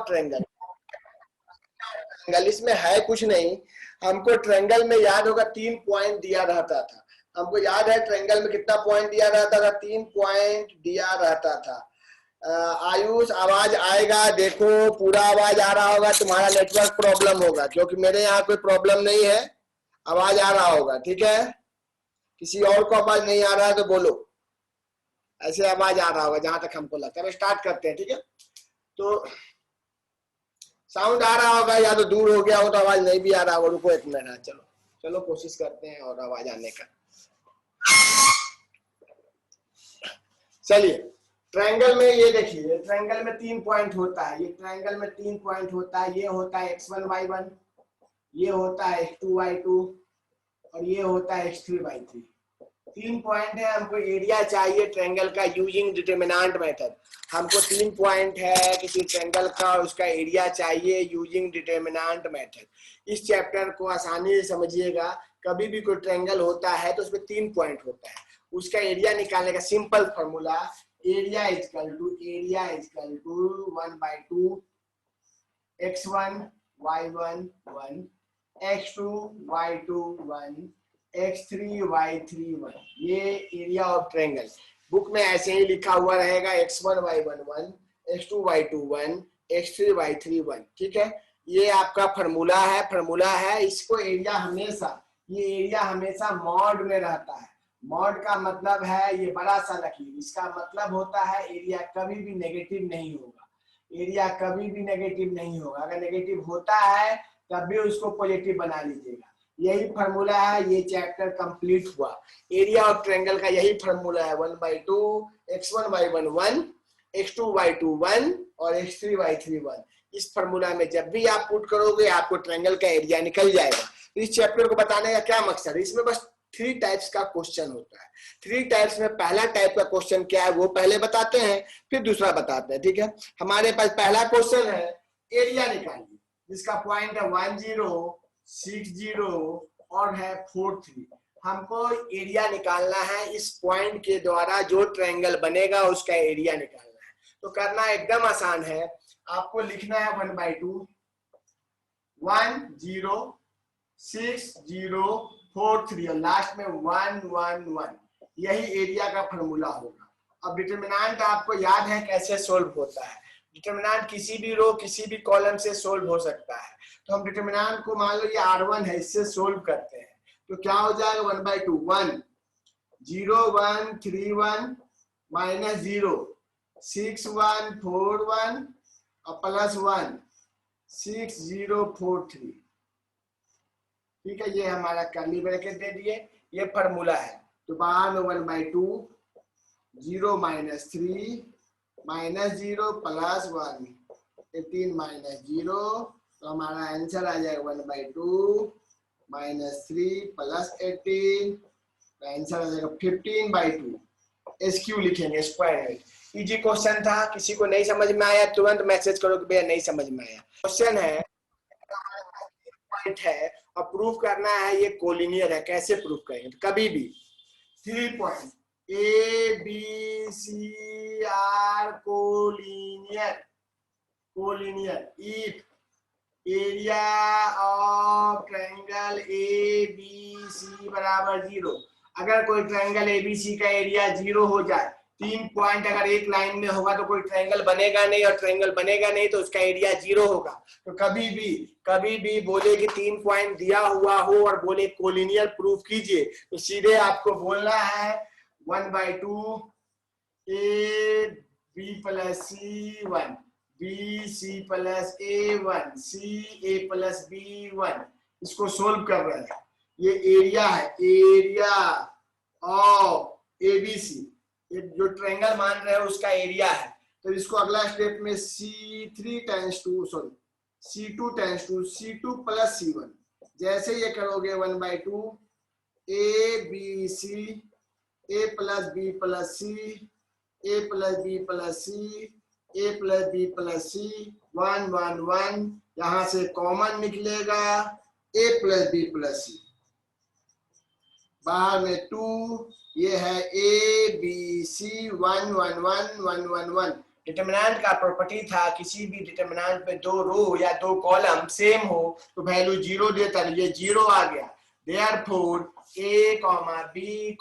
Triangle, इसमें है कुछ नहीं। हमको ट्रायंगल में याद होगा 3 पॉइंट दिया रहता था। हमको याद है ट्रायंगल में कितना पॉइंट दिया रहता था, 3 पॉइंट दिया रहता था। आयुष आवाज आएगा, देखो पूरा आवाज आ रहा होगा, तुम्हारा नेटवर्क प्रॉब्लम होगा, क्योंकि मेरे यहाँ कोई प्रॉब्लम नहीं है, आवाज आ रहा होगा, ठीक है। किसी और को आवाज नहीं आ रहा है तो बोलो, ऐसे आवाज आ रहा होगा जहां तक हमको लगता है। स्टार्ट करते हैं, ठीक है। तो साउंड आ रहा होगा, या तो दूर हो गया हो तो आवाज नहीं भी आ रहा होगा। रुको 1 मिनट, चलो चलो कोशिश करते हैं और आवाज आने का। चलिए, ट्रायंगल में ये देखिए, ट्रायंगल में 3 पॉइंट होता है। ये ट्रायंगल में 3 पॉइंट होता है। ये होता है x1 y1, ये होता है x2 y2 और ये होता है x3 y3। 3 पॉइंट है। हमको एरिया चाहिए ट्रायंगल का यूजिंग डिटरमिनेंट मेथड। हमको 3 पॉइंट है किसी ट्रायंगल का, उसका एरिया चाहिए यूजिंग डिटरमिनेंट मेथड। इस चैप्टर को आसानी से समझिएगा। कभी भी कोई ट्रायंगल होता है तो उसमें 3 पॉइंट होता है, उसका एरिया निकालने का simple formula, area equal to 1/2 x1 y1 1 x2 y2 1 x3 y3 1। ये एरिया ऑफ ट्रायंगल। बुक में ऐसे ही लिखा हुआ रहेगा, x1 y1 1 x2 y2 1 x3 y3 1, ठीक है। ये आपका फॉर्मूला है। इसको एरिया हमेशा, ये एरिया हमेशा मॉड में रहता है। मॉड का मतलब है, ये बड़ा सा लकीर, इसका मतलब होता है एरिया कभी भी नेगेटिव नहीं होगा। एरिया कभी भी नेगेटिव नहीं होगा। अगर नेगेटिव होता है तब भी उसको पॉजिटिव बना लीजिएगा। यही फॉर्मूला है। ये चैप्टर कंप्लीट हुआ। एरिया ऑफ ट्रायंगल का यही फॉर्मूला है, 1/2 x1 y1 1 x2 y2 1 और x3 y3 1। इस फॉर्मूला में जब भी आप पुट करोगे आपको ट्रायंगल का एरिया निकल जाएगा। इस चैप्टर को बताने का क्या मकसद है, इसमें बस 3 टाइप्स का क्वेश्चन होता है। 3 टाइप्स में पहला टाइप का क्वेश्चन क्या है वो पहले बताते हैं, फिर दूसरा बताते हैं, ठीक है। हमारे पास पहला क्वेश्चन है, एरिया निकालिए, जिसका पॉइंट है 1 0 6 0 और है 4 3। हमको एरिया निकालना है इस पॉइंट के द्वारा। जो ट्रायंगल बनेगा उसका एरिया निकालना है। तो करना एकदम आसान है। आपको लिखना है 1/2 1 0 6 0 4 3 और लास्ट में 1 1 1। यही एरिया का फॉर्मूला होगा। अब डिटरमिनेंट आपको याद है कैसे सोल्व होता है। डिटरमिनेंट किसी भी रो किसी भी कॉलम से सोल्व हो सकता है। तो हम डिटरमिनेंट को मान लो ये R1 है, इससे सोल्व करते हैं। तो क्या हो जाएगा, 1/2 1 0 1 3 1 माइनस 0 6 1 4 1 और प्लस 1 6 0 4 3, ठीक है। ये हमारा कर्ली ब्रैकेट दे दिए, ये फॉर्मूला है। तो बाहर में 1/2 0 - 3 -0 प्लस 1 18 -0, तो हमारा आंसर आ जाएगा 1/2 -3 प्लस 18, आंसर आ जाएगा 15/2। SQ लिखेंगे, स्क्वायर रूट। इजी क्वेश्चन था। किसी को नहीं समझ में आया तुरंत मैसेज करो कि भैया नहीं समझ में आया। क्वेश्चन है पॉइंट है और प्रूफ करना है ये कोलिनियर है। कैसे प्रूफ करेंगे, तो कभी भी 3 point A B C are collinear if area of triangle ABC बराबर 0। अगर कोई ट्रायंगल ABC का एरिया 0 हो जाए, 3 पॉइंट अगर एक लाइन में होगा तो कोई ट्रायंगल बनेगा नहीं, और ट्रायंगल बनेगा नहीं तो उसका एरिया 0 होगा। तो कभी भी बोले कि 3 पॉइंट दिया हुआ हो और बोले कोलिनियर प्रूफ कीजिए, तो सीधे आपको बोलना है 1/2 AB + C1 BC + A1 CA + B1। इसको सोल्व कर रहे हैं। ये एरिया है, एरिया ऑफ ABC, ये जो ट्रायंगल मान रहे हैं उसका एरिया है। तो इसको अगला स्टेप में C2 × C2 + C1, जैसे ये करोगे 1/2 ABC A + B + C A + B + C A + B + C 1 1 1, यहां से कॉमन निकलेगा A + B + C, बाहर में 2, ये है A B C 1 1 1 1 1 1। डिटरमिनेंट का प्रॉपर्टी था किसी भी डिटरमिनेंट में दो रो या दो कॉलम सेम हो तो वैल्यू 0 देता, ये 0 आ गया। Therefore A, B,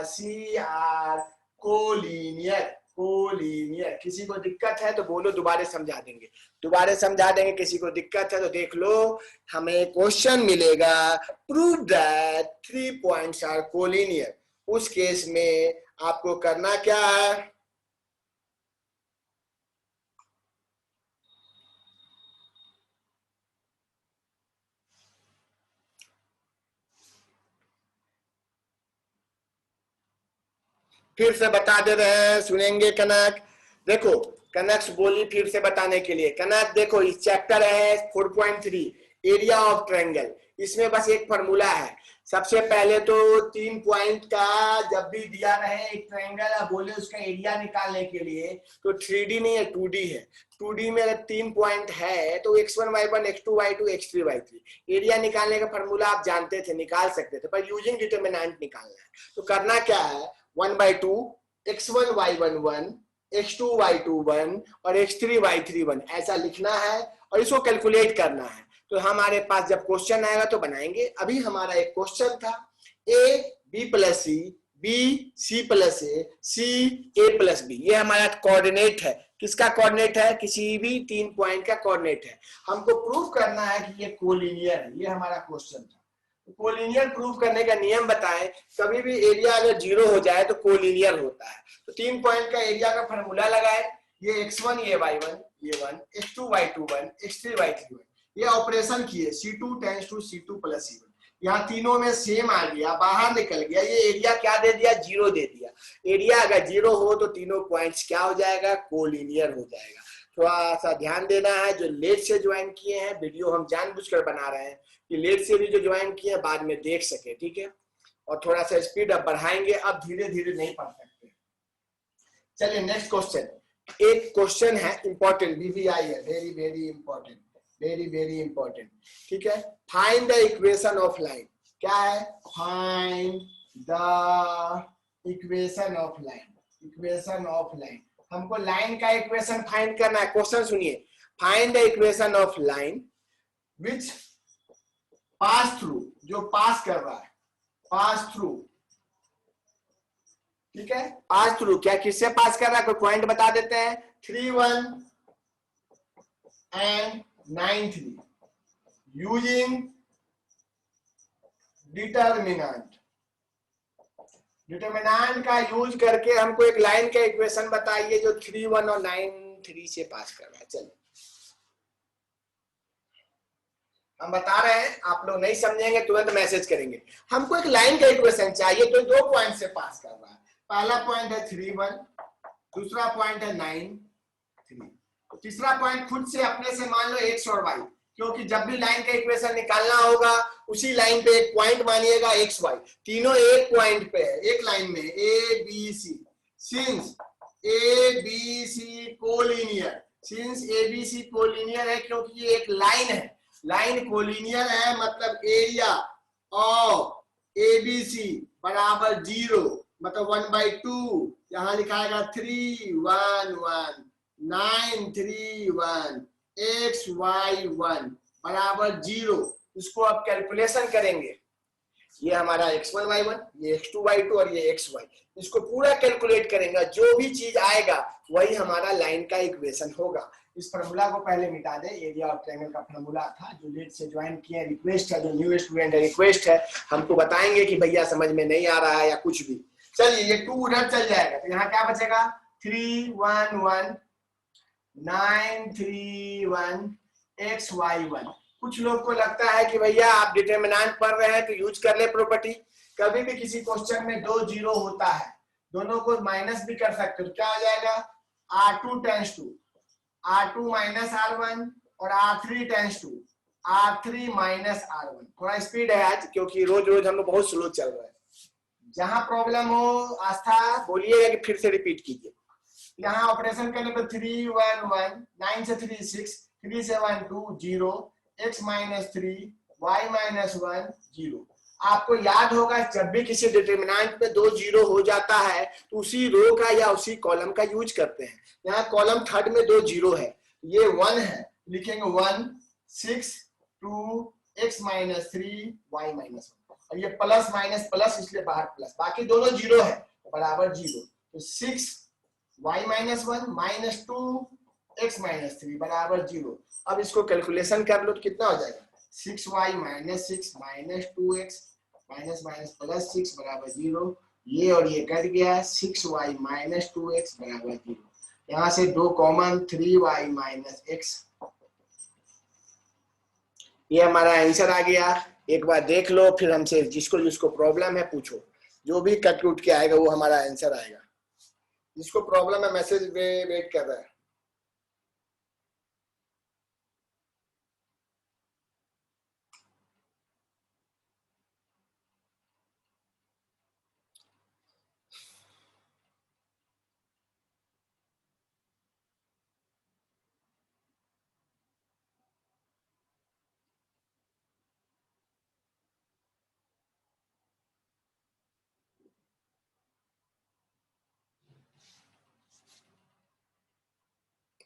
C are collinear. Collinear. किसी को दिक्कत है तो बोलो, दोबारा समझा देंगे, दोबारा समझा देंगे। किसी को दिक्कत है तो देख लो, हमें क्वेश्चन मिलेगा prove that 3 points are collinear. उस केस में आपको करना क्या है, फिर से बता दे रहे हैं, सुनेंगे कनक। देखो कनक बोली फिर से बताने के लिए। कनक देखो, इस चैप्टर है 4.3 एरिया ऑफ ट्रायंगल। इसमें बस एक फॉर्मूला है। सबसे पहले तो 3 पॉइंट का जब भी दिया रहे एक ट्रायंगल, अब बोले उसका एरिया निकालने के लिए, तो 3D नहीं है 2D है। 2D में अगर 3 पॉइंट है तो x1 y1 x2 y2 x3 y3 area निकालने का फॉर्मूला आप जानते थे, निकाल सकते थे, पर यूजिंग डिटरमिनेंट निकालना है। तो करना क्या है, 1/2 x1 y1 1 x2 y2 1 और x3 y3 1 ऐसा लिखना है और इसको कैलकुलेट करना है। तो हमारे पास जब क्वेश्चन आएगा तो बनाएंगे। अभी हमारा एक क्वेश्चन था a b + c b c + a c a + b, ये हमारा कोऑर्डिनेट है। किसका कोऑर्डिनेट है, किसी भी 3 पॉइंट का कोऑर्डिनेट है। हमको प्रूव करना है कि ये कोलिनियर है। ये हमारा क्वेश्चन था। कोलिनियर प्रूव करने का नियम बताएं। कभी भी एरिया अगर 0 हो जाए तो कोलिनियर होता है। तो 3 पॉइंट का एरिया का फॉर्मूला लगाए। ये x1 ये y1 ये 1 x2 y2 1 x3 y3 1, ये ऑपरेशन किए C2 tends to C2 + C1। यहाँ तीनों में सेम आ गया, बाहर निकल गया। ये एरिया क्या दे दिया, 0 दे दिया। एरिया अगर 0 हो तो तीनों पॉइंट्स क्या हो जाएगा, कोलिनियर हो जाएगा। थोड़ा सा ध्यान देना है। जो लेट से ज्वाइन किए हैं, वीडियो हम जानबूझकर बना रहे हैं कि लेट से भी जो ज्वाइन किए हैं बाद में देख सके, ठीक है। और थोड़ा सा स्पीड अब बढ़ाएंगे, अब धीरे धीरे नहीं पढ़ सकते। चलिए नेक्स्ट क्वेश्चन। एक क्वेश्चन है इंपॉर्टेंट, BVI है, very very important, very very important, ठीक है। Find the equation of line. क्या है, find the equation of line. Equation of line, हमको लाइन का इक्वेशन फाइंड करना है। क्वेश्चन सुनिए, find the equation of line which pass through, जो पास कर रहा है, पास थ्रू, ठीक है। पास थ्रू क्या, किससे पास कर रहा है, कोई पॉइंट बता देते हैं। 3 1 and 9 3 यूजिंग डिटरमिनेंट। डिटरमिनेंट का यूज करके हमको एक लाइन का इक्वेशन बताइए जो 3 1 और 9 3 से पास कर रहा है। चलिए हम बता रहे हैं, आप लोग नहीं समझेंगे तुरंत मैसेज करेंगे। हमको एक लाइन का इक्वेशन चाहिए तो 2 पॉइंट से पास कर रहा है। पहला पॉइंट है 3 1, दूसरा पॉइंट है 9 3, तीसरा पॉइंट खुद से अपने से मान लो x और y, क्योंकि जब भी लाइन का इक्वेशन निकालना होगा उसी लाइन पे एक पॉइंट मानिएगा x y, तीनों एक पॉइंट पे है, एक लाइन में a b c। Since a b c collinear, since a b c collinear है, क्योंकि ये एक लाइन है, लाइन कोलिनियर है, मतलब एरिया ऑफ ABC बराबर 0, मतलब 1/2। यहां लिखाएगा 3 1 1 9 3 1 x y 1 बराबर 0। इसको आप कैलकुलेशन करेंगे, ये हमारा x1 y1, ये x2 y2 और ये xy, इसको पूरा कैलकुलेट करेंगे। जो भी चीज आएगा वही हमारा लाइन का इक्वेशन होगा। इस फॉर्मूला को पहले मिटा दे, एरिया ऑफ ट्रायंगल का फॉर्मूला था। जो लेट से ज्वाइन किए, रिक्वेस्ट है, जो न्यू स्टूडेंट है रिक्वेस्ट है, हमको बताएंगे कि भैया समझ में नहीं आ रहा है या कुछ भी। चलिए ये 2 उधर चल जाएगा तो यहाँ क्या बचेगा, 3 1 1 9 3 1 x y 1। कुछ लोग को लगता है कि भैया आप डिटरमिनेंट पढ़ रहे हैं तो यूज कर ले प्रॉपर्टी। कभी भी किसी क्वेश्चन में 2 0 होता है, दोनों को माइनस भी कर सकते हो, क्या हो जाएगा, R2 tends to R2 minus R1 और R3 tends to R3 minus R1। थोड़ा स्पीड है आज, क्योंकि रोज रोज हम लोग बहुत स्लो चल रहे हैं। जहां प्रॉब्लम हो आस्था बोलिएगा कि फिर से रिपीट कीजिए। यहाँ ऑपरेशन करने पर 3 1 1 9 से 3 6 3 7 2 0 x - 3 y - 1 0। आपको याद होगा जब भी किसी डिटरमिनेंट में 2 जीरो हो जाता है तो उसी रो का या उसी कॉलम का यूज करते हैं। यहाँ कॉलम थर्ड में 2 जीरो है, ये 1 है, लिखेंगे 1 6 2 x माइनस 3 y माइनस 1, और ये प्लस माइनस प्लस इसलिए बाहर प्लस, बाकी दोनों जीरो है बराबर जीरो। तो 6 y minus 1 minus 2 x minus 3 बराबर जीरो। अब इसको कैलकुलेशन कर लो तो कितना हो जाएगा, 6y minus 6 minus 2x minus minus plus 6 बराबर जीरो। ये और ये कट गया, 6y माइनस 2x बराबर जीरो। यहाँ से 2 कॉमन, 3y माइनस x, ये हमारा आंसर आ गया। एक बार देख लो, फिर हमसे जिसको जिसको प्रॉब्लम है पूछो, जो भी कट उठ के आएगा वो हमारा आंसर आएगा। जिसको प्रॉब्लम है मैसेज वेट कर रहा है।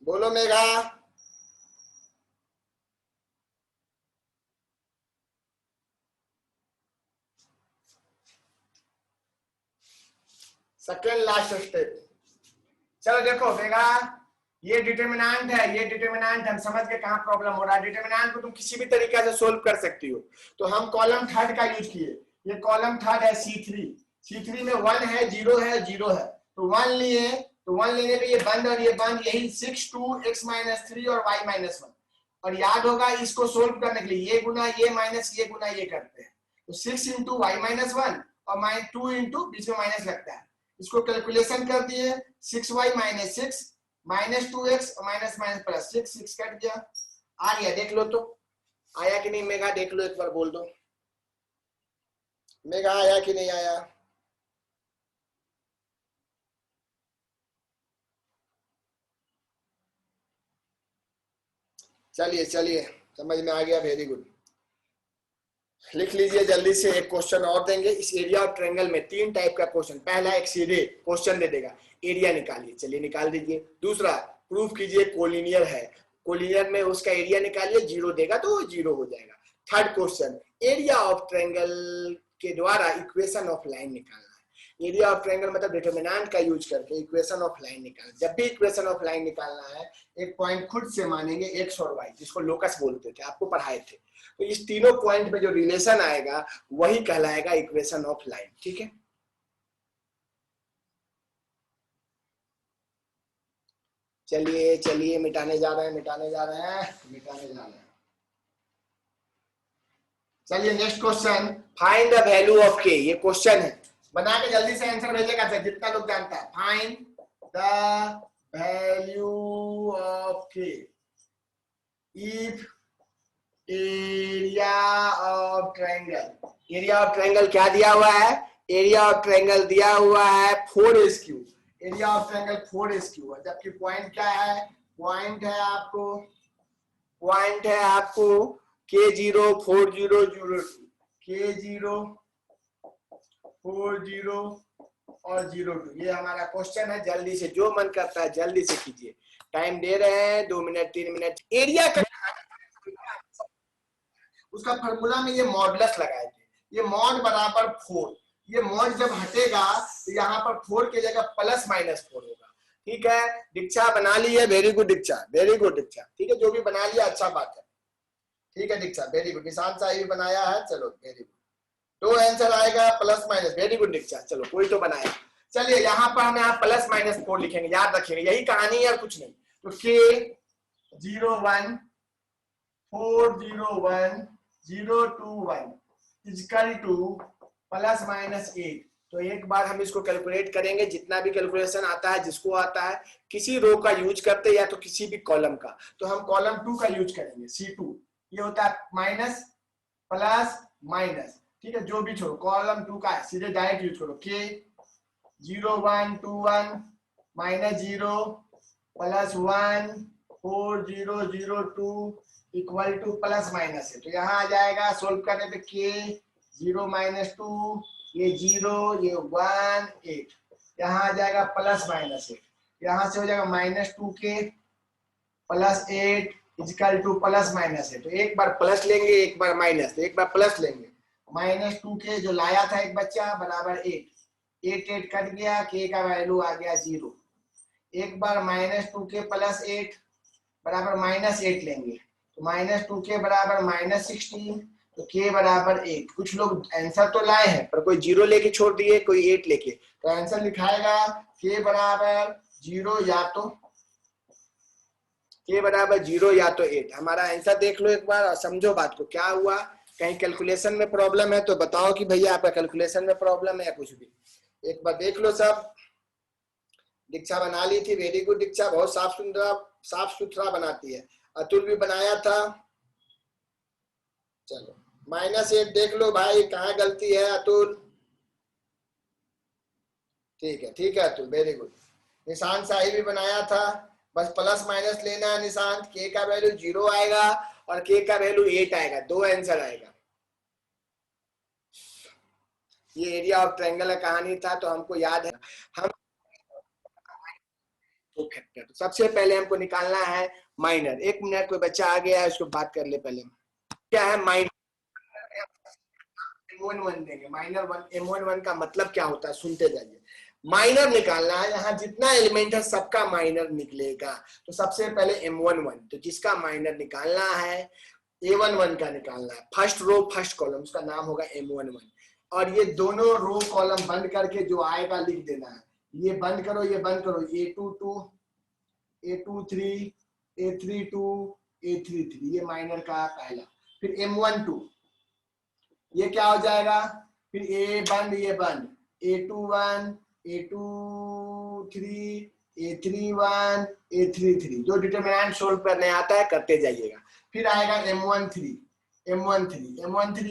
बोलो मेघा। Second last step. चलो देखो मेघा, ये डिटरमिनेंट है, ये डिटरमिनेंट हम समझ के कहां प्रॉब्लम हो रहा है। डिटरमिनेंट को तुम किसी भी तरीके से सोल्व कर सकती हो, तो हम कॉलम थर्ड का यूज किए। ये कॉलम थर्ड है C3 में 1 है, 0 है, 0 है, तो 1 लिए, तो 1 लेने पे ये बंद और ये बंद, यही 6 2 x माइनस 3 और y माइनस 1। और याद होगा इसको सोल्व करने के लिए ये गुना ये माइनस ये गुना ये करते हैं, तो 6 इंटू वाई माइनस 1 और 2 इंटू बीच में माइनस लगता है, इसको कैलकुलेशन कर दिए, 6y माइनस 6 माइनस 2x और माइनस माइनस प्लस 6, 6 कट गया। आ गया, देख लो तो आया कि नहीं मेघा, देख लो एक बार, बोल दो मेघा आया कि नहीं आया। चलिए चलिए, समझ में आ गया, वेरी गुड। लिख लीजिए जल्दी से, एक क्वेश्चन और देंगे। इस एरिया ऑफ ट्रायंगल में 3 टाइप का क्वेश्चन, पहला एक सीधे क्वेश्चन दे देगा, एरिया निकालिए, चलिए निकाल दीजिए। दूसरा प्रूफ कीजिए कोलिनियर है, कोलिनियर में उसका एरिया निकालिए, 0 देगा तो वो 0 हो जाएगा। Third question, area of triangle के द्वारा इक्वेशन ऑफ लाइन निकालना है। एरिया ऑफ ट्रायंगल मतलब डिटरमिनेंट का यूज करके इक्वेशन ऑफ लाइन निकालना। जब भी इक्वेशन ऑफ लाइन निकालना है, एक पॉइंट खुद से मानेंगे x और y, जिसको लोकस बोलते थे, आपको पढ़ाए थे। तो इस तीनों पॉइंट में जो रिलेशन आएगा वही कहलाएगा इक्वेशन ऑफ लाइन, ठीक है। चलिए चलिए, मिटाने जा रहे हैं, मिटाने जा रहे हैं, मिटाने जा रहे हैं। चलिए next question, find the value of k। ये क्वेश्चन है, बना के जल्दी से आंसर भेजेगा सर, जितना लोग जानता है। Find the value of k if area of triangle. Area of triangle क्या दिया हुआ है, एरिया ऑफ ट्रायंगल दिया हुआ है 4s3। Area of triangle 4s3 है, जबकि पॉइंट क्या है, पॉइंट है आपको, पॉइंट है आपको K0 4002, K0 40 और 02। ये हमारा क्वेश्चन है, जल्दी से जो मन करता है जल्दी से कीजिए, टाइम दे रहे हैं 2 मिनट 3 मिनट। एरिया का उसका फॉर्मूला में ये मॉडुलस लगाए थे, ये मॉड बराबर 4, ये मॉड जब हटेगा तो यहाँ पर 4 की जगह प्लस माइनस 4 होगा, ठीक है। दीक्षा बना ली है, वेरी गुड दीक्षा, वेरी गुड दीक्षा, ठीक है, जो भी बना लिया अच्छा बात है, ठीक है दीक्षा, वेरी गुड। निशांत साहब भी बनाया है, चलो वेरी गुड। तो आंसर आएगा प्लस माइनस, वेरी गुड दीक्षा, चलो कोई तो बनाया। चलिए यहाँ पर हम यहाँ प्लस माइनस 4 लिखेंगे, याद रखिएगा, यही कहानी है और कुछ नहीं। तो K01 401 021 is equal two plus minus 8। तो एक बार हम इसको कैलकुलेट करेंगे, जितना भी कैलकुलेशन आता है, जिसको आता है, किसी रो का यूज करते या तो किसी भी कॉलम का। तो हम कॉलम 2 का यूज करेंगे, C2। ये होता है माइनस प्लस माइनस, ठीक है, जो भी छोड़ो, कॉलम 2 का है, सीधे डायरेक्ट यूज करो। K0121 minus 0 plus 1 4002 equal two plus minus है, तो यहाँ आ जाएगा सोल्व करने पे K 0 -2, ये 0, ये 1 8, यहाँ आ जाएगा +-8, यहाँ से हो जाएगा -2k +8 इजकल टू +-8। तो एक बार प्लस लेंगे, एक बार माइनस, एक बार प्लस लेंगे। -2k जो लाया था एक बच्चा बराबर 8, 8 कट गया, k का वैल्यू आ गया 0। एक बार -2k +8 बराबर -8 लेंगे, तो -2k बराबर -16, तो k बराबर 8। कुछ लोग आंसर तो लाए हैं पर कोई 0 लेके छोड़ दिए, कोई 8 लेके, तो आंसर लिखाएगा k बराबर 0 या तो k बराबर 0 या तो 8। हमारा आंसर देख लो एक बार और समझो बात को, क्या हुआ, कहीं कैलकुलेशन में प्रॉब्लम है तो बताओ कि भैया आपका कैलकुलेशन में प्रॉब्लम है या कुछ भी। एक बार देख लो सब। दीक्षा बना ली थी, वेरी गुड दीक्षा, बहुत साफ सुथरा बनाती है। अतुल भी बनाया था। चलो -8 देख लो भाई, कहाँ गलती है अतुल। ठीक है अतुल, वेरी गुड। निशांत शाही भी बनाया था, बस प्लस माइनस लेना है निशांत। के का वैल्यू 0 आएगा और के का वैल्यू 8 आएगा, 2 आंसर आएगा। ये एरिया ऑफ ट्रायंगल का कहानी था, तो हमको याद है। हम तो फैक्टर सबसे पहले हमको निकालना है माइनर। 1 मिनट, कोई बच्चा आ गया है उसको बात कर ले पहले। क्या है माइनर? M11 देंगे, माइनर 1 M11 का मतलब क्या होता है सुनते जाइए। माइनर निकालना है, यहाँ जितना एलिमेंट है सबका माइनर निकलेगा। तो सबसे पहले M11, तो जिसका माइनर निकालना है A11 का निकालना है, फर्स्ट रो फर्स्ट कॉलम, उसका नाम होगा M11। और ये दोनों रो कॉलम बंद करके जो आएगा लिख देना है। ये बंद करो, ये बंद करो, A22 A23 A32 A33, ये माइनर का पहला। फिर M12, ये क्या हो जाएगा, फिर ए बंद, ये बंद, A21 A23 A31 A33, जो डिटरमिनेंट सोल्व करने आता है करते जाइएगा। फिर आएगा M13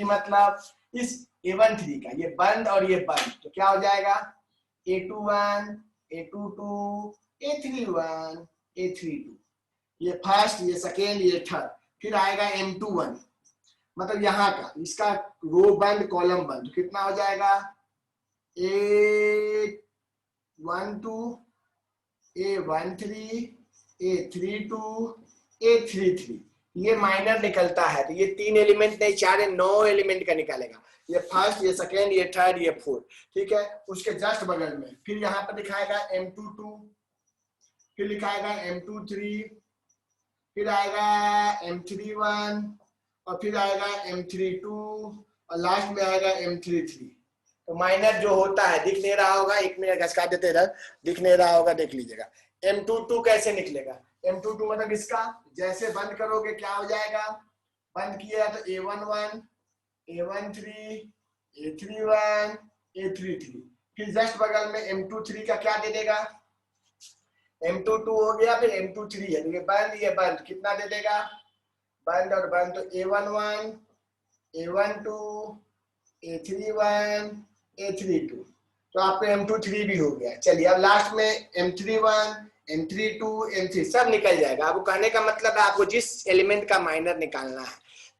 मतलब इस A13 का ये बंद और ये बंद, तो क्या हो जाएगा A21 A22 A31 A32, ये फर्स्ट, ये सेकेंड, ये थर्ड। फिर आएगा M21, मतलब यहाँ का, इसका रो बंद कॉलम बंद, कितना हो जाएगा A12 A13 A32 A33, ये माइनर निकलता है। तो ये 3 एलिमेंट नहीं 4 9 एलिमेंट का निकालेगा। ये फर्स्ट, ये सेकेंड, ये थर्ड, ये फोर्थ, ठीक है। उसके जस्ट बगल में फिर यहाँ पर दिखाएगा M22, फिर लिखाएगा M23, फिर आएगा M31, और फिर आएगा M32, और लास्ट में आएगा M33। तो माइनर जो होता है, दिख नहीं रहा होगा, 1 मिनट घसका देते इधर, दिख नहीं रहा होगा, देख लीजिएगा। M22 कैसे निकलेगा? M22 मतलब इसका जैसे बंद करोगे क्या हो जाएगा, बंद किया तो A11 A13 A31 A33, फिर जस्ट बगल में M23 का क्या दे देगा, M22 हो गया, फिर M23 है, ये बंद कितना दे देगा, बंद और बंद, तो A11 A12 A31 A32, तो आपको M23 भी हो गया। चलिए अब लास्ट में M31 M32 M3 सब निकल जाएगा। अब कहने का मतलब है आपको जिस एलिमेंट का माइनर निकालना है,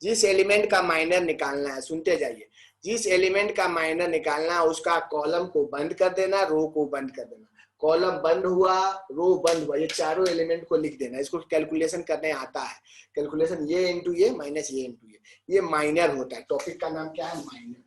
जिस एलिमेंट का माइनर निकालना है, सुनते जाइए, जिस एलिमेंट का माइनर निकालना है उसका कॉलम को बंद कर देना, रो को बंद कर देना। कॉलम बंद हुआ, रो बंद हुआ, ये चारों एलिमेंट को लिख देना। इसको कैलकुलेशन करने आता है, कैलकुलेशन ये इंटू ये माइनस ये इंटू ये माइनर होता है। टॉपिक का नाम क्या है, माइनर।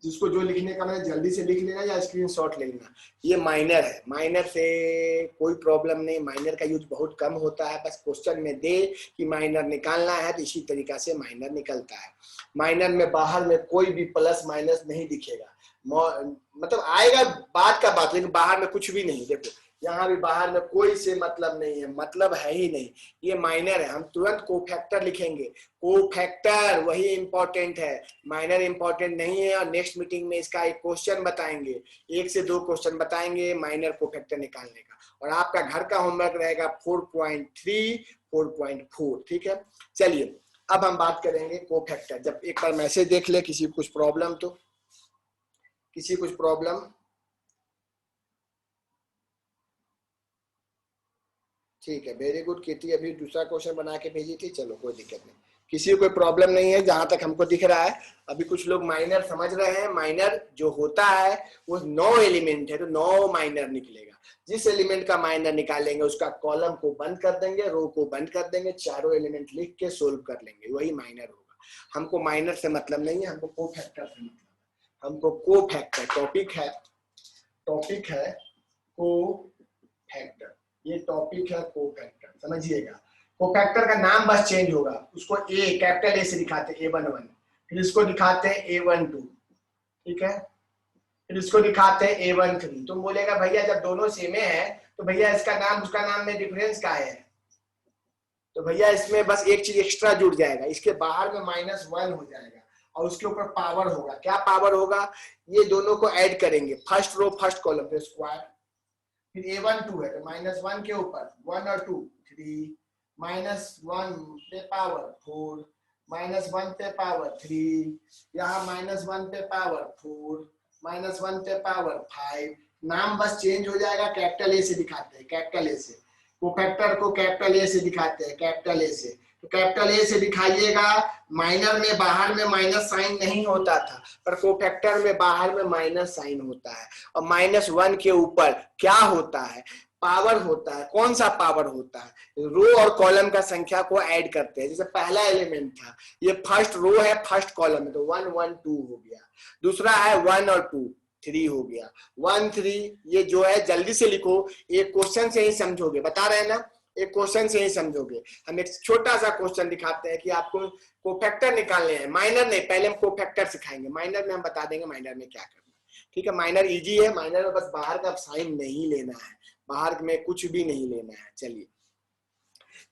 जिसको जो लिखने का मैंने जल्दी से लिख लेना या स्क्रीनशॉट ले लेना। ये माइनर है, माइनर से कोई प्रॉब्लम नहीं, माइनर का यूज बहुत कम होता है। बस क्वेश्चन में दे कि माइनर निकालना है तो इसी तरीका से माइनर निकलता है। माइनर में बाहर में कोई भी प्लस माइनस नहीं दिखेगा, मतलब आएगा बात का बात, लेकिन बाहर में कुछ भी नहीं। देखो यहाँ भी बाहर में कोई से मतलब नहीं है, मतलब है ही नहीं। ये माइनर है, हम तुरंत कोफैक्टर लिखेंगे। कोफैक्टर वही इंपॉर्टेंट है, माइनर इंपॉर्टेंट नहीं है। और नेक्स्ट मीटिंग में इसका एक क्वेश्चन बताएंगे, 1 से 2 क्वेश्चन बताएंगे माइनर कोफैक्टर निकालने का। और आपका घर का होमवर्क रहेगा 4.3 4.4, ठीक है। चलिए अब हम बात करेंगे कोफैक्टर। जब एक बार मैसेज देख ले, किसी कुछ प्रॉब्लम तो, किसी कुछ प्रॉब्लम, ठीक है, वेरी गुड। कीर्ति अभी दूसरा क्वेश्चन बना के भेजी थी, चलो कोई दिक्कत नहीं। किसी को कोई प्रॉब्लम नहीं है जहां तक हमको दिख रहा है। अभी कुछ लोग माइनर समझ रहे हैं। माइनर जो होता है वो 9 एलिमेंट है, तो 9 माइनर निकलेगा। जिस एलिमेंट का माइनर निकालेंगे उसका कॉलम को बंद कर देंगे, रो को बंद कर देंगे, चारों एलिमेंट लिख के सोल्व कर लेंगे, वही माइनर होगा। हमको माइनर से मतलब नहीं है, हमको कोफैक्टर से मतलब है। हमको कोफैक्टर टॉपिक है कोफैक्टर, ये टॉपिक है कोफैक्टर, समझिएगा। कोफैक्टर का नाम बस चेंज होगा, उसको ए कैपिटल ए से दिखाते हैं A11, फिर इसको दिखाते हैं A12, ठीक है, फिर इसको दिखाते हैं A13। तुम बोलेगा भैया जब दोनों सेम है तो भैया इसका नाम उसका नाम में डिफरेंस क्या है? तो भैया इसमें बस एक चीज एक्स्ट्रा जुड़ जाएगा, इसके बाहर में -1 हो जाएगा और उसके ऊपर पावर होगा। क्या पावर होगा? ये दोनों को ऐड करेंगे, फर्स्ट रो फर्स्ट कॉलम पे स्क्वायर, फिर A12 है तो -1 के ऊपर 1 और 2 3, -1 पे पावर 4, -1 पे पावर 3, यहाँ -1 पे पावर 4, -1 पे पावर 5। नाम बस चेंज हो जाएगा, कैपिटल ए से दिखाते हैं, कैपिटल ए से। कोफैक्टर को कैपिटल ए से दिखाते हैं, कैपिटल ए से। तो कैपिटल ए से दिखाइएगा। माइनर में बाहर में माइनस साइन नहीं होता था, पर कोफैक्टर में बाहर में माइनस साइन होता है। और -1 के ऊपर क्या होता है? पावर होता है। कौन सा पावर होता है? रो और कॉलम का संख्या को ऐड करते हैं। जैसे पहला एलिमेंट था, ये फर्स्ट रो है फर्स्ट कॉलम है तो 1 1 2 हो गया। दूसरा है 1 और 2 3 हो गया, 1 3। ये जो है जल्दी से लिखो, एक क्वेश्चन से ही समझोगे, बता रहे हैं ना, एक क्वेश्चन से ही समझोगे। हम एक छोटा सा क्वेश्चन दिखाते हैं कि आपको कोफैक्टर निकालने हैं। माइनर नहीं, पहले हम कोफैक्टर सिखाएंगे, माइनर में हम बता देंगे माइनर में क्या करना है, ठीक है। माइनर इजी है, माइनर में बस बाहर का साइन नहीं लेना है, बाहर में कुछ भी नहीं लेना है।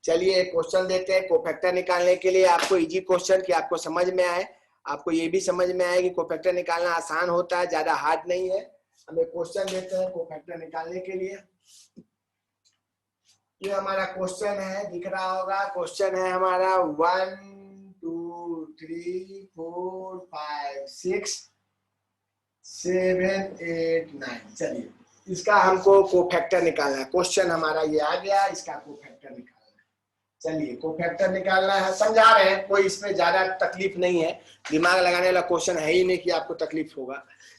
चलिए एक क्वेश्चन देते हैं कोफैक्टर निकालने के लिए। आपको इजी क्वेश्चन कि आपको समझ में आए, आपको ये भी समझ में आए कि कोफैक्टर निकालना आसान होता है, ज्यादा हार्ड नहीं है। हम एक क्वेश्चन देते हैं कोफैक्टर निकालने के लिए। ये हमारा क्वेश्चन है, दिख रहा होगा। क्वेश्चन है हमारा 1 2 3 4 5 6 7 8 9। चलिए इसका हमको कोफैक्टर निकालना है। क्वेश्चन हमारा ये आ गया, इसका कोफैक्टर निकालना है। चलिए कोफैक्टर निकालना है, समझा रहे हैं, कोई इसमें ज्यादा तकलीफ नहीं है, दिमाग लगाने वाला क्वेश्चन है ही नहीं कि आपको तकलीफ होगा।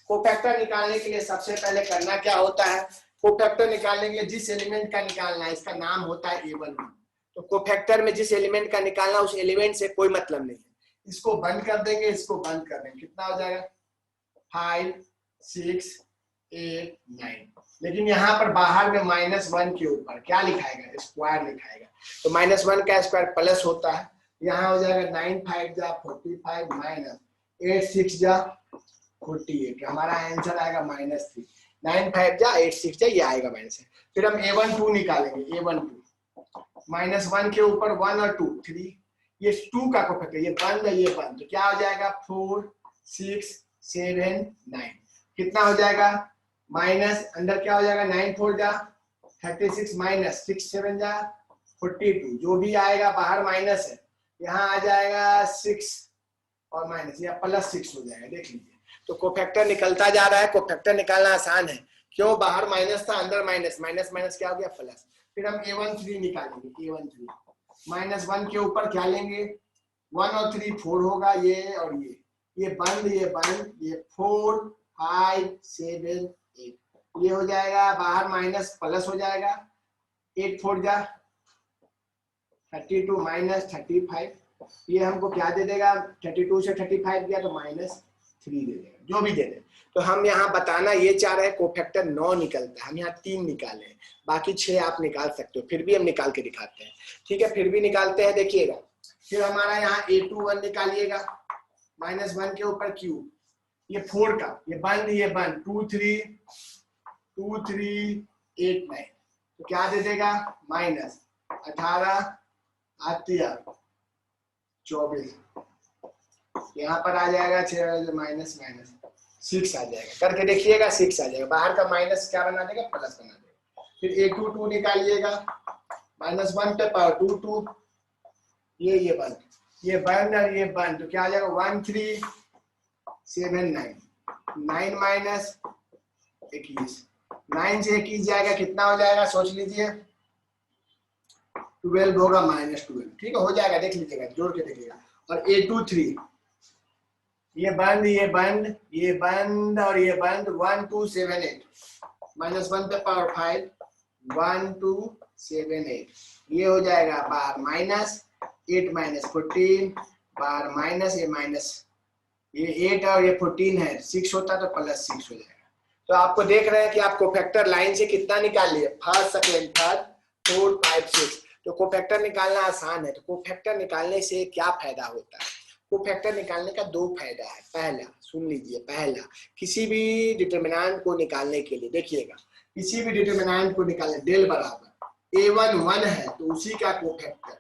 कोफैक्टर निकालने के लिए सबसे पहले करना क्या होता है? कोफैक्टर निकालने के लिए जिस एलिमेंट का निकालना है इसका नाम होता है A11। तो कोफैक्टर में जिस एलिमेंट का निकालना उस एलिमेंट से कोई मतलब नहीं है। इसको बंद कर देंगे, इसको बंद कर देंगे, कितना हो जाएगा? 5 6 8 9। लेकिन यहाँ पर बाहर में -1 के ऊपर क्या लिखाएगा? स्क्वायर लिखाएगा। तो -1 का स्क्वायर प्लस होता है, यहाँ हो जाएगा 9 5 जा 45 माइनस 8 6 जा 48। हमारा आंसर आएगा -3। 9 5 जा 8 6 जा, ये आएगा माइनस। फिर हम A12 निकालेंगे। A12 -1 के ऊपर 1 और 2 3, ये 2 का कोफैक्टर, ये बंद है, ये बंद, तो क्या हो जाएगा? 4 6 7 9। कितना हो जाएगा? माइनस अंदर क्या हो जाएगा? 9 4 जा 36 माइनस 6 7 जा 42, जो भी आएगा बाहर माइनस है, यहाँ आ जाएगा 6 और माइनस, या +6 हो जाएगा। देख लीजिए, तो कोफैक्टर निकलता जा रहा है। कोफैक्टर निकालना आसान है, क्यों? बाहर माइनस था, अंदर माइनस, माइनस माइनस क्या हो गया? प्लस। फिर हम A13 निकालेंगे। A13 -1 के ऊपर क्या लेंगे? 1 और 3 4 होगा, ये और ये बंद, ये बंद, ये 4 5 7 8, ये हो जाएगा बाहर माइनस प्लस हो जाएगा। 8 4 जा 32 माइनस 35, ये हमको क्या दे देगा? 32 से 35 गया तो -3 दे देगा, जो भी दे दे। तो हम यहाँ बताना ये चाह रहे हैं कोफैक्टर 9 निकलता है, हम यहाँ 3 निकाले हैं, बाकी 6 आप निकाल सकते हो, फिर भी हम निकाल के दिखाते हैं, ठीक है। फिर भी निकालते हैं, देखिएगा। फिर हमारा यहाँ A21 निकालिएगा, -1 के ऊपर क्यूब, ये 4 का, ये बंद 2 3 2 3 8 9, तो क्या दे देगा? -18 24, यहाँ पर आ जाएगा 6 माइनस 6 आ जाएगा, करके देखिएगा 6 आ जाएगा। बाहर का माइनस क्या बना देगा? प्लस बना देगा। फिर A22 निकालिएगा, -1 पे पावर 2 2, ये बंद, ये बंद और ये बंद, तो क्या आ जाएगा? 1 3 7 9, 9 माइनस 21, 9 से 21 जाएगा, कितना हो जाएगा? सोच लीजिए, 12 होगा -12, ठीक है, हो जाएगा, देख लीजिएगा, जोड़ के देखिएगा। और A23 ये बंद, ये बंद, ये बंद और ये बंद, 1 2 7 8 -1 पे पावर 5, 1 2 7 8, ये हो जाएगा बार -8 -14 बार माइनस, ये माइनस, ये 8 और ये 14 है, 6 होता तो +6 हो जाएगा। तो आपको देख रहे हैं कि आप कोफैक्टर लाइन से कितना निकाल लिए, फर्स्ट सेकंड थर्ड 4 5 6। तो कोफैक्टर निकालना आसान है। तो कोफैक्टर निकालने से क्या फायदा होता है? कोफैक्टर निकालने का 2 फायदा है। पहला सुन लीजिए, पहला किसी भी डिटरमिनेंट को निकालने के लिए, देखिएगा, किसी भी डिटरमिनेंट को निकालने, डेल बराबर A1 1 है तो उसी का कोफैक्टर,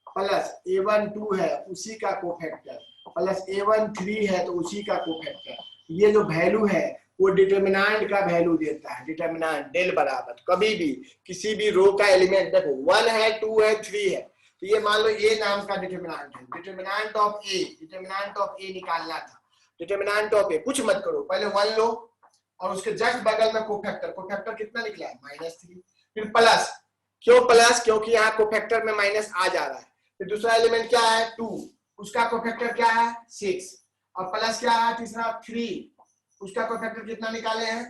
प्लस A1 2 है उसी का कोफैक्टर, प्लस A1 3 है तो उसी का कोफैक्टर। ये जो वैल्यू है वो डिटरमिनेंट का वैल्यू देता है। डिटरमिनेंट डेल बराबर कभी भी किसी भी रो का एलिमेंट, देखो 1 है 2 है 3 है, तो ये मान लो ए नाम का डिटरमिनेंट है, determinant of A, determinant of A निकालना था। डिटरमिनेंट ऑफ ए कुछ मत करो, पहले 1 लो और उसके जस्ट बगल में कोफैक्टर, कोफैक्टर कितना निकला है -3, फिर प्लस, क्यों प्लस? क्योंकि यहाँ कोफैक्टर में माइनस आ जा रहा है। फिर दूसरा एलिमेंट क्या है 2, उसका कोफैक्टर क्या है 6, और प्लस क्या है तीसरा 3, उसका कोफैक्टर कितना निकाले हैं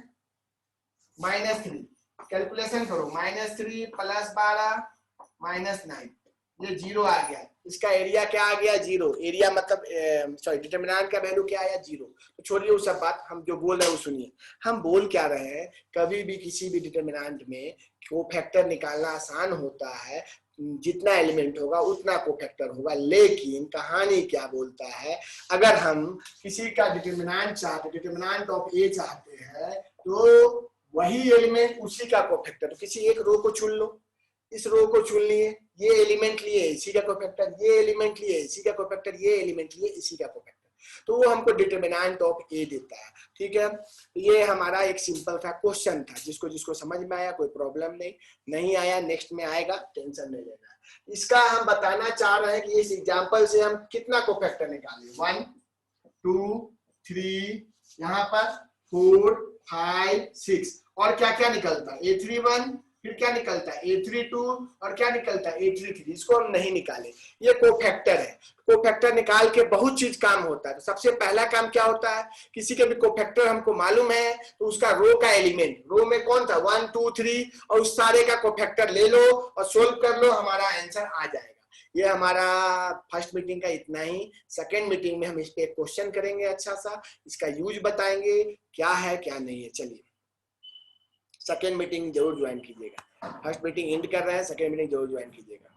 -3। कैलकुलेशन करो, -3 + 12 -9, ये 0 आ गया। इसका एरिया क्या आ गया 0, एरिया मतलब सॉरी डिटरमिनेंट का वैल्यू क्या आया 0। तो छोड़िए वो सब बात, हम जो बोल रहे हैं वो सुनिए। हम बोल क्या रहे हैं, कभी भी किसी भी डिटरमिनेंट में कोफैक्टर निकालना आसान होता है, जितना एलिमेंट होगा उतना कोफैक्टर होगा। लेकिन कहानी क्या बोलता है, अगर हम किसी का डिटरमिनेंट चाहते, डिटरमिनेंट ऑफ ए चाहते हैं, तो वही एलिमेंट उसी का कोफैक्टर। तो किसी एक रो को चुन लो, इस रो को चुन लिए, ये एलिमेंट लिए इसी का कोफैक्टर, ये एलिमेंट लिए इसी का कोफैक्टर, ये एलिमेंट लिए इसी का कोफैक्टर, तो वो हमको डिटरमिनेंट ऑफ ए देता है। ठीक है, ये हमारा एक सिंपल सा क्वेश्चन था, जिसको समझ में आया कोई प्रॉब्लम नहीं आया नेक्स्ट में आएगा, टेंशन नहीं लेना। इसका हम बताना चाह रहे हैं कि इस एग्जांपल से हम कितना कोफैक्टर निकालें, 1 2 3, यहाँ पर 4 5 6, और क्या क्या निकलता है A31, फिर क्या निकलता है A32, और क्या निकलता है A33, इसको हम नहीं निकाले। ये कोफैक्टर है, कोफैक्टर निकाल के बहुत चीज काम होता है। तो सबसे पहला काम क्या होता है, किसी के भी कोफैक्टर हमको मालूम है तो उसका रो का एलिमेंट, रो में कौन था 1 2 3, और उस सारे का कोफैक्टर ले लो और सोल्व कर लो, हमारा आंसर आ जाएगा। ये हमारा फर्स्ट मीटिंग का इतना ही। सेकेंड मीटिंग में हम इस पे एक क्वेश्चन करेंगे अच्छा सा, इसका यूज बताएंगे क्या है क्या नहीं है। चलिए सेकेंड मीटिंग जरूर ज्वाइन कीजिएगा। फर्स्ट मीटिंग एंड कर रहे हैं, सेकेंड मीटिंग जरूर ज्वाइन कीजिएगा।